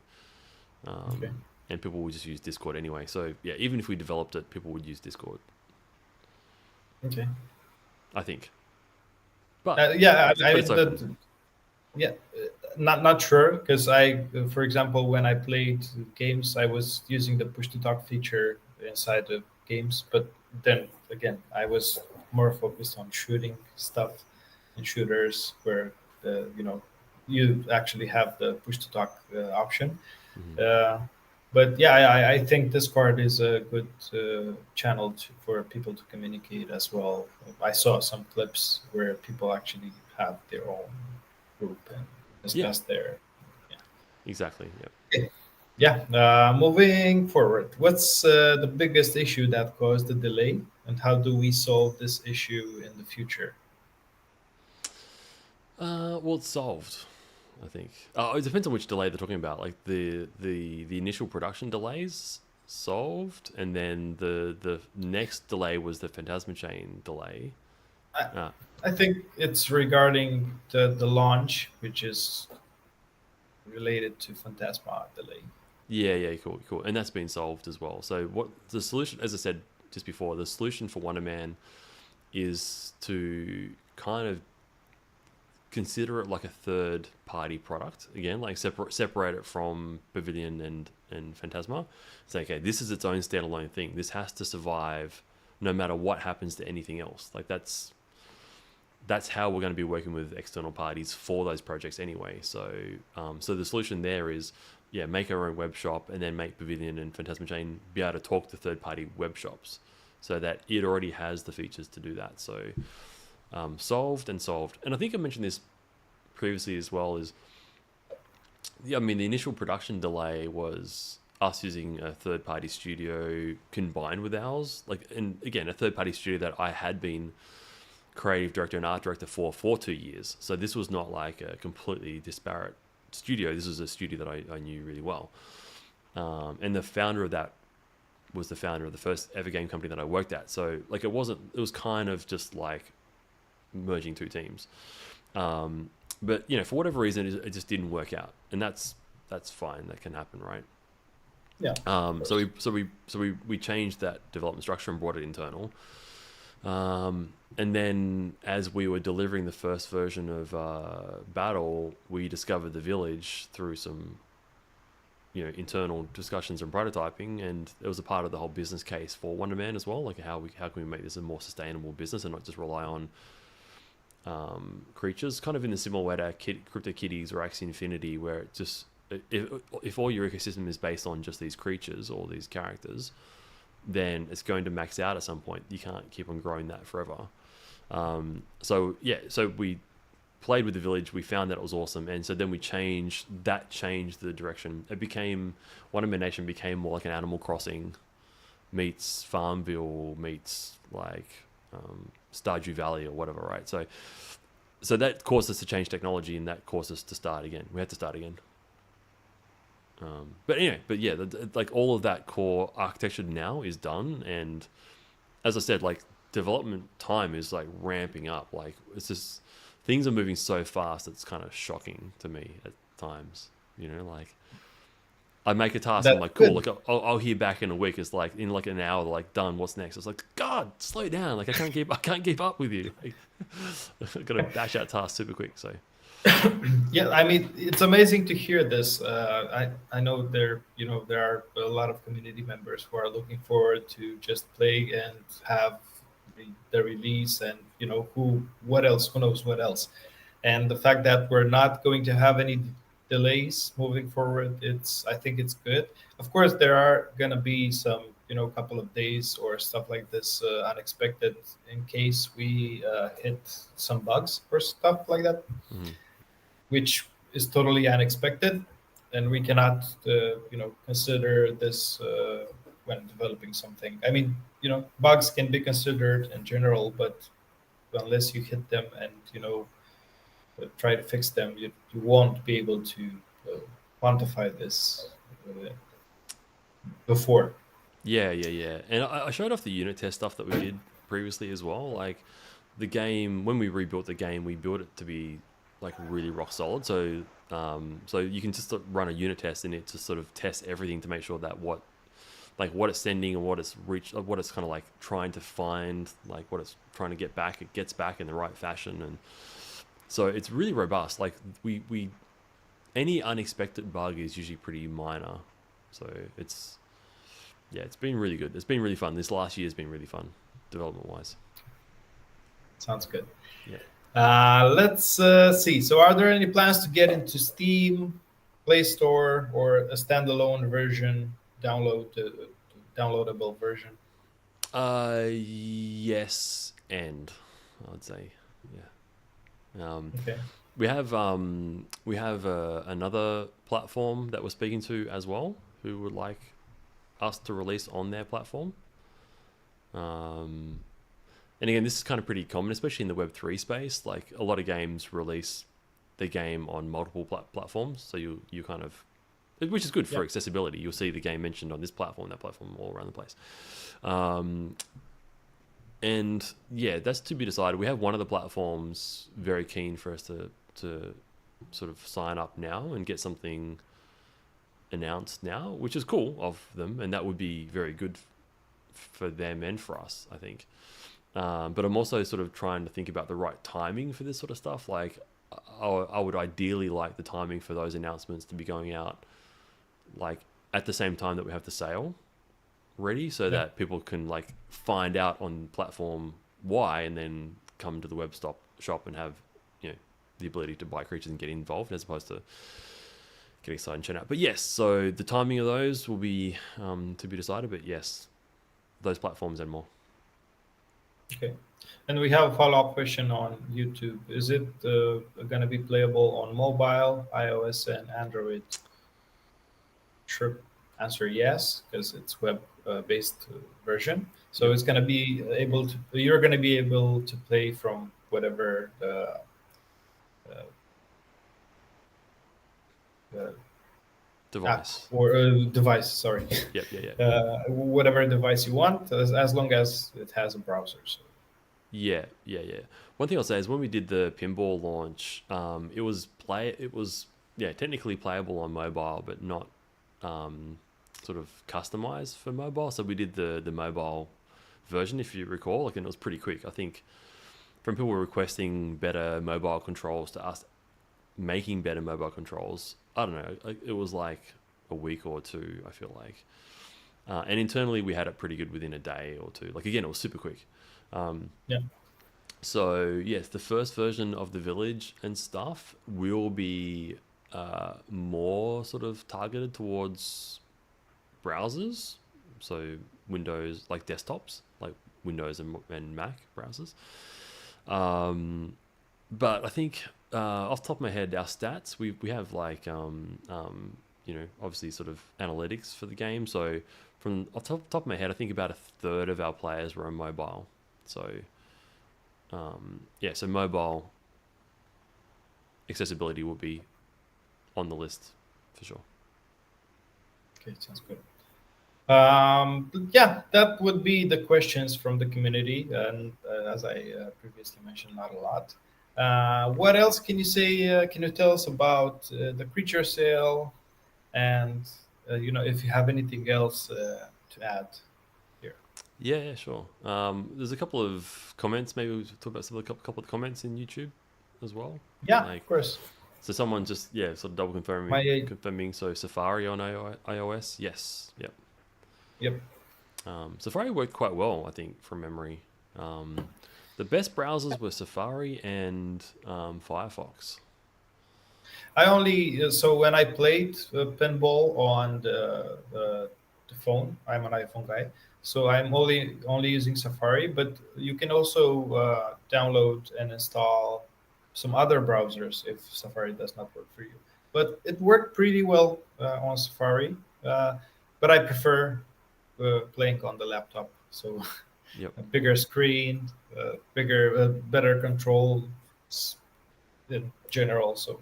Okay.
and people would just use Discord anyway. So yeah, even if we developed it, people would use Discord.
Okay.
I think, but
Yeah,
but it's open.
yeah, not sure because for example, when I played games, I was using the push to talk feature inside the games, but then again, I was more focused on shooting stuff and shooters where you actually have the push to talk option.
Mhm.
Uh, but yeah, I think Discord is a good channel for people to communicate as well. I saw some clips where people actually have their own group and
Yeah,
discuss their.
exactly. Yeah.
Yeah. Yeah. Moving forward, what's the biggest issue that caused the delay, and how do we solve this issue in the future?
Well, it's solved. I think. It depends on which delay they're talking about. Like the initial production delays solved, and then the next delay was the Phantasma Chain delay.
I,
Uh,
I think it's regarding the launch, which is related to Phantasma delay.
yeah, cool, cool, and that's been solved as well. So what the solution, as I said just before, the solution for Wonderman is to kind of consider it like a third party product again, like separate it from Pavilion and Phantasma. Say, okay, this is its own standalone thing. This has to survive no matter what happens to anything else. Like that's how we're going to be working with external parties for those projects anyway. So the solution there is make our own web shop and then make Pavilion and Phantasma Chain be able to talk to third party web shops so that it already has the features to do that. So solved, and I think I mentioned this previously as well. Is I mean the initial production delay was us using a third party studio combined with ours. Like, and again, a third party studio that I had been creative director and art director for 2 years. So this was not like a completely disparate studio. This was a studio that I knew really well. And the founder of that was the founder of the first ever game company that I worked at. So like it was kind of just like merging two teams. But for whatever reason, it just didn't work out, and that's fine. That can happen, right?
Yeah.
So we changed that development structure and brought it internal. And then as we were delivering the first version of Battle, we discovered the village through some internal discussions and prototyping, and it was a part of the whole business case for Wonderman as well. Like how can we make this a more sustainable business and not just rely on creatures, kind of in the similar way to CryptoKitties or Axie Infinity, where it just if all your ecosystem is based on just these creatures or these characters, then it's going to max out at some point. You can't keep on growing that forever. So we played with the village. We found that it was awesome, and so then we changed the direction. It became Wonderman Nation became more like an Animal Crossing meets Farmville meets like Stardew Valley or whatever, right? So that caused us to change technology, and that caused us to start again. We had to start again. But anyway, like all of that core architecture now is done, and as I said, like development time is like ramping up. Like it's just things are moving so fast. It's kind of shocking to me at times. Like I make a task.
That's
I'm like, cool.
good.
Like I'll hear back in a week. It's like in like an hour. Like done. What's next? It's like, God, slow down. Like I can't keep up with you. Like, I've got to bash out tasks super quick. So
Yeah, I mean, it's amazing to hear this. I know there are a lot of community members who are looking forward to just play and have the release, and what else? Who knows what else? And the fact that we're not going to have any delays moving forward, I think it's good. Of course, there are gonna be some couple of days or stuff like this unexpected in case we hit some bugs or stuff like that,
mhm.
which is totally unexpected, and we cannot consider this when developing something. I mean, bugs can be considered in general, but unless you hit them and try to fix them, you won't be able to quantify this uh, before.
Yeah. And I showed off the unit test stuff that we did previously as well. Like the game, when we rebuilt the game, we built it to be like really rock solid. So you can just run a unit test in it to sort of test everything to make sure that what it's sending and what it's reached, what it's kind of like trying to find, like what it's trying to get back, it gets back in the right fashion. And so it's really robust. Like we any unexpected bug is usually pretty minor. So it's been really good. It's been really fun. This last year has been really fun, development wise.
Sounds good.
Yeah.
Let's see. So, are there any plans to get into Steam, Play Store, or a standalone version, downloadable version?
Yes, and I would say, yeah.
Okay.
We have another platform that we're speaking to as well, who would like us to release on their platform. And again, this is kind of pretty common, especially in the Web3 space. Like a lot of games release the game on multiple platforms, so you kind of, which is good for accessibility. You'll see the game mentioned on this platform, that platform, all around the place. And yeah, that's to be decided. We have one of the platforms very keen for us to sort of sign up now and get something announced now, which is cool of them, and that would be very good for them and for us, I think. But I'm also sort of trying to think about the right timing for this sort of stuff. Like, I would ideally like the timing for those announcements to be going out, like at the same time that we have the sale ready, so that people can like find out on platform Y and then come to the web shop and have the ability to buy creatures and get involved, as opposed to get excited and check out. But yes, so the timing of those will be to be decided. But yes, those platforms and more.
Okay. And we have a follow-up question on YouTube. Is it going to be playable on mobile, iOS, and Android? Sure. Answer yes, because it's web-based version. So it's going to be you're going to be able to play from whatever
Device.
app or device. Sorry.
Yep.
Whatever device you want, as long as it has a browser. So.
Yeah. One thing I'll say is when we did the pinball launch, it was technically playable on mobile, but not sort of customized for mobile. So we did the mobile version, if you recall, and it was pretty quick. I think from people requesting better mobile controls to us making better mobile controls, I don't know, it was like a week or two, I feel like. And internally we had it pretty good within a day or two. Like again, it was super quick. So yes, the first version of the village and stuff will be more sort of targeted towards browsers, so Windows, like desktops, like Windows and Mac browsers. But I think off the top of my head, our stats, we have like obviously sort of analytics for the game. So from off the top of my head, I think about a third of our players were on mobile. So so mobile accessibility will be on the list for sure.
Okay, sounds good. That would be the questions from the community, and as I previously mentioned, not a lot. What else can you say? Can you tell us about the creature sale and if you have anything else to add here.
Yeah, sure. There's a couple of comments. Maybe we'll talk about some of the couple of comments in YouTube as well.
Yeah,
Like,
of course.
so someone just sort of double
My
confirming. So Safari on iOS, yes, yep.
Yep.
Safari worked quite well, I think, from memory. The best browsers were Safari and Firefox.
I only so when I played pinball on the phone, I'm an iPhone guy, so I'm only using Safari. But you can also download and install some other browsers if Safari does not work for you. But it worked pretty well on Safari. Uh, but I prefer playing on the laptop. So
Yep.
a bigger screen, better control in general. So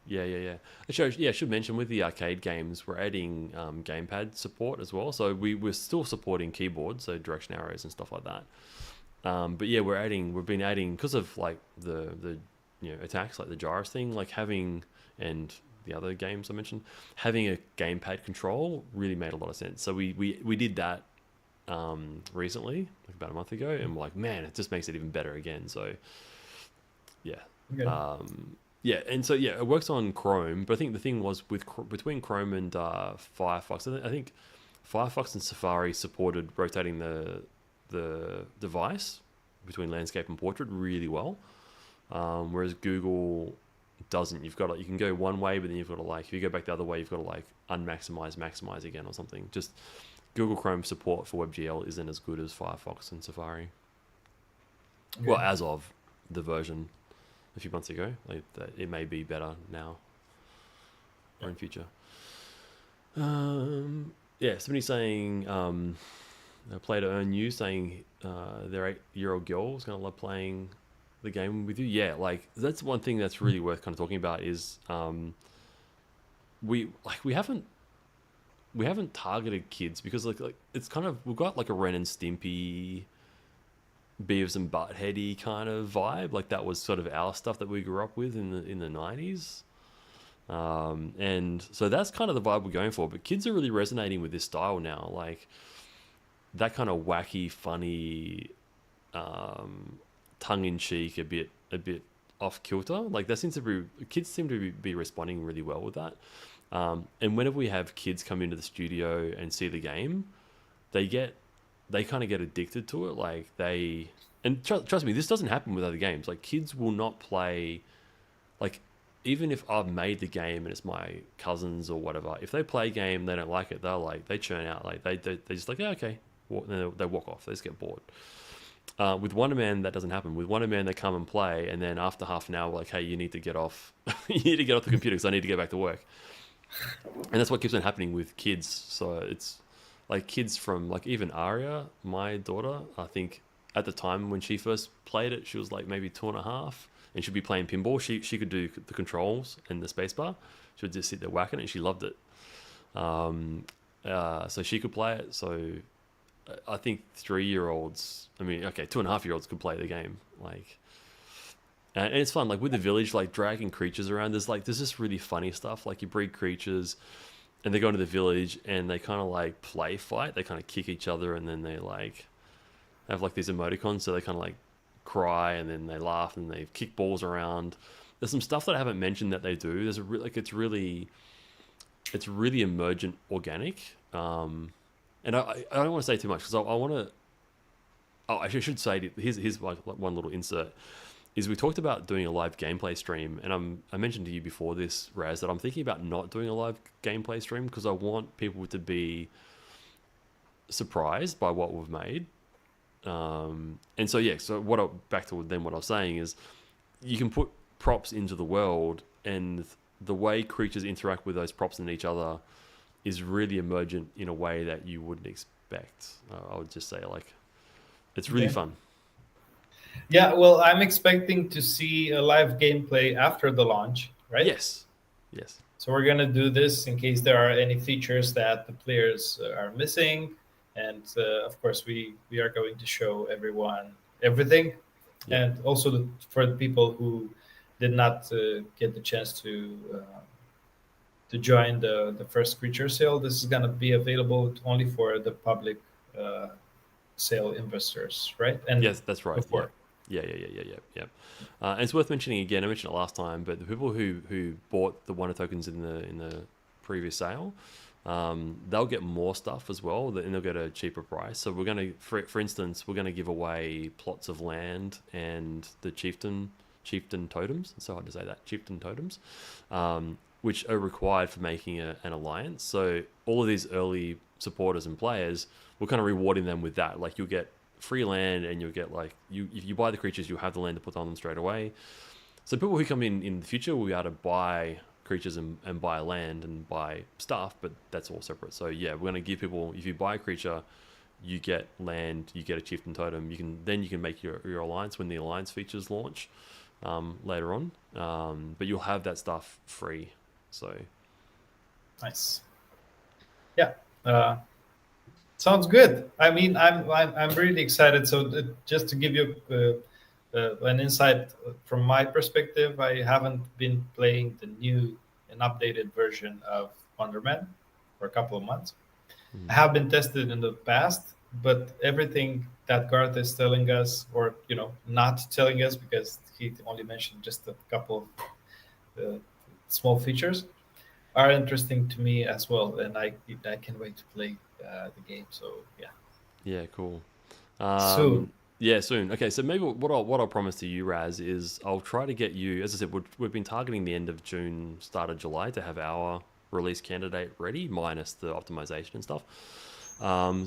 yeah.
Yeah. I should mention with the arcade games, we're adding gamepad support as well. So we're still supporting keyboards, so direction arrows and stuff like that. But yeah, we've been adding because of like the attacks like the gyros thing, like having and the other games I mentioned, having a gamepad control really made a lot of sense. So we did that recently, like about a month ago, and we're like, man, it just makes it even better again. So yeah.
Okay.
Yeah, and so it works on Chrome, but I think the thing was between Chrome and Firefox. I think Firefox and Safari supported rotating the device between landscape and portrait really well, whereas Google doesn't. You can go one way, but then you've got to if you go back the other way, you've got to maximize again or something. Just Google Chrome support for WebGL isn't as good as Firefox and Safari.
Okay.
Well, as of the version a few months ago, it may be better now or in future. Somebody saying play to earn you, saying their 8-year-old girl is going to love playing the game with you. Yeah, that's one thing that's really worth kind of talking about is we haven't targeted kids because like it's kind of, we've got like a Ren and Stimpy, Beavis and Buttheady kind of vibe. Like that was sort of our stuff that we grew up with in the 90s. And so that's kind of the vibe we're going for. But kids are really resonating with this style now. Like that kind of wacky, funny, tongue-in-cheek, a bit off kilter. Like kids seem to be responding really well with that. And whenever we have kids come into the studio and see the game, they kind of get addicted to it. Trust me, this doesn't happen with other games. Like kids will not play, like even if I've made the game and it's my cousins or whatever, if they play a game, they don't like it, they churn out. Like they just like, yeah, okay. Then they walk off. They just get bored. With Wonderman, that doesn't happen. With Wonderman, they come and play, and then after half an hour, we're like, hey, you need to get off. You need to get off the computer because I need to get back to work. And that's what keeps on happening with kids. So it's like kids from like even Aria, my daughter, I think at the time when she first played it, she was like maybe 2.5, and she'd be playing pinball. She could do the controls and the spacebar. She would just sit there whacking it, and she loved it. So she could play it. So I think 3-year-olds, 2.5-year-olds could play the game. And it's fun. Like with the village, like dragging creatures around. There's this really funny stuff. Like you breed creatures, and they go into the village, and they kind of like play fight. They kind of kick each other, and then they have like these emoticons. So they kind of like cry, and then they laugh, and they kick balls around. There's some stuff that I haven't mentioned that they do. There's it's really emergent, organic. And I don't want to say too much because I want to. Oh, I should say here's like one little insert. Is we talked about doing a live gameplay stream, and I mentioned to you before this, Raz, that I'm thinking about not doing a live gameplay stream because I want people to be surprised by what we've made. And so back to what I was saying is, you can put props into the world, and the way creatures interact with those props and each other is really emergent in a way that you wouldn't expect. I would just say it's really fun.
Yeah, well, I'm expecting to see a live gameplay after the launch, right?
Yes.
So we're going to do this in case there are any features that the players are missing. And of course, we are going to show everyone everything.
Yeah.
And also for the people who did not get the chance to join the first creature sale. This is gonna be available only for the public sale investors, right? And
Yes, that's right.
before.
Yeah. And it's worth mentioning again. I mentioned it last time, but the people who bought the Wonder tokens in the previous sale, they'll get more stuff as well, and they'll get a cheaper price. So we're gonna, for instance, we're gonna give away plots of land and the chieftain totems. It's so hard to say that, chieftain totems, which are required for making an alliance. So all of these early supporters and players, we're kind of rewarding them with that. Like, you'll get free land, and you'll get, like, if you buy the creatures, you'll have the land to put on them straight away. So people who come in the future will be able to buy creatures and buy land and buy stuff, but that's all separate. So yeah, we're going to give people, if you buy a creature, you get land, you get a chieftain totem. You can make your alliance when the alliance features launch later on. But you'll have that stuff free. So
Nice. Yeah. Sounds good. I mean, I'm really excited. So just to give you an insight from my perspective, I haven't been playing the new and updated version of Wonderman for a couple of months. I have been tested in the past, but everything that Garth is telling us, or not telling us, because he only mentioned just a couple of small features, are interesting to me as well, and I can't wait to play the game. So
yeah, cool.
soon.
Yeah, soon. Okay, so maybe what I'll promise to you, Raz, is I'll try to get you. As I said, we've been targeting the end of June, start of July to have our release candidate ready, minus the optimization and stuff.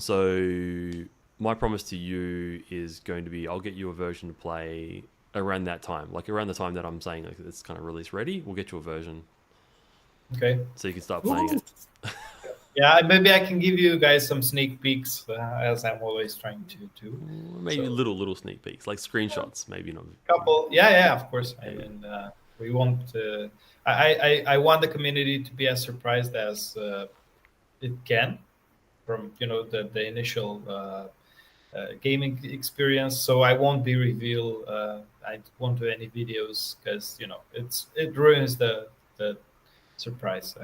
So my promise to you is going to be, I'll get you a version to play around that time, like around the time that I'm saying, like, it's kind of release ready. We'll get you a version,
Okay.
so you can start playing it.
Yeah, maybe I can give you guys some sneak peeks, as I'm always trying to do.
Maybe
So,
little sneak peeks, like screenshots, maybe not.
couple, yeah, of course. I mean, we want. I want the community to be as surprised as it can from the initial gaming experience. So I won't be reveal. I won't do any videos because it ruins the surprise.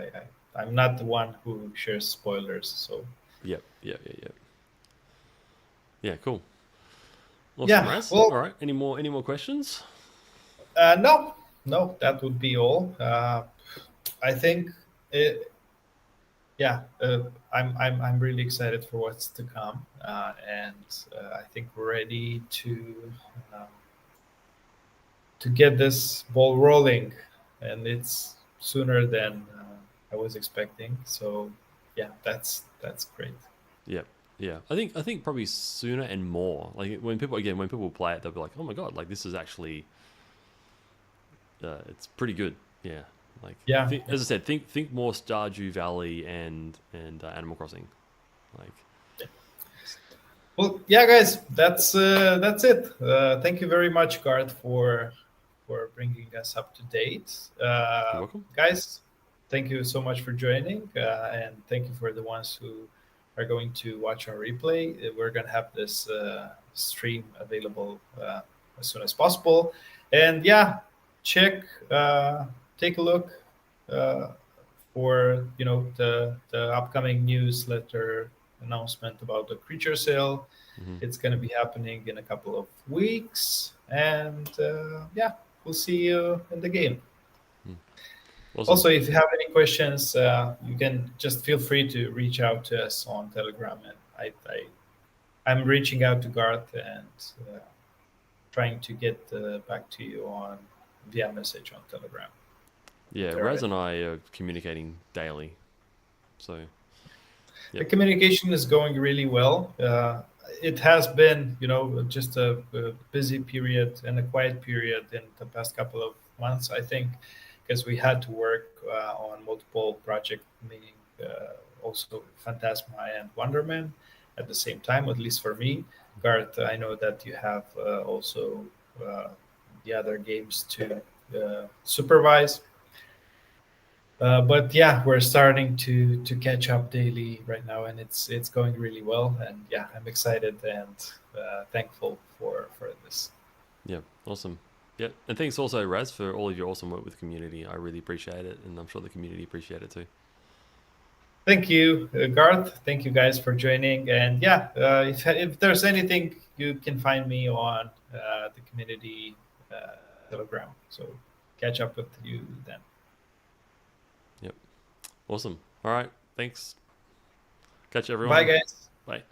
I'm not the one who shares spoilers. So
Yep. Yeah, cool. Awesome,
yeah,
Raz.
well,
All right. Any more questions?
no, that would be all. I think it. Yeah, I'm really excited for what's to come, and I think we're ready to get this ball rolling, and it's sooner than I was expecting. So yeah, that's great.
Yeah. I think probably sooner and more. Like, when people play it, they'll be like, "Oh my god! Like, this is actually, it's pretty good." Yeah. Like,
Yeah.
as I said, think more Stardew Valley and Animal Crossing. Like,
Well, yeah, guys, that's it. Thank you very much, Garth, for bringing us up to date.
you're welcome.
Guys, thank you so much for joining, and thank you for the ones who are going to watch on replay. We're going to have this stream available as soon as possible, and yeah, take a look for the upcoming newsletter announcement about the creature sale.
Mm-hmm.
It's going to be happening in a couple of weeks, and yeah, we'll see you in the game.
Awesome.
Also, if you have any questions, you can just feel free to reach out to us on Telegram, and I'm reaching out to Garth and trying to get back to you on via message on Telegram.
Yeah, Raz and I are communicating daily, so
the communication is going really well. It has been, just a busy period and a quiet period in the past couple of months, I think, because we had to work on multiple projects, meaning also Phantasma and Wonderman at the same time, at least for me. Garth, I know that you have also the other games to supervise. But yeah, we're starting to catch up daily right now, and it's going really well. And yeah, I'm excited and thankful for this.
Yeah, awesome. Yeah, and thanks also, Raz, for all of your awesome work with the community. I really appreciate it, and I'm sure the community appreciate it too.
Thank you, Garth. Thank you guys for joining. And yeah, if there's anything, you can find me on the community Telegram. So catch up with you then.
Yep. Awesome. All right. Thanks. Catch you, everyone.
Bye, guys.
Bye.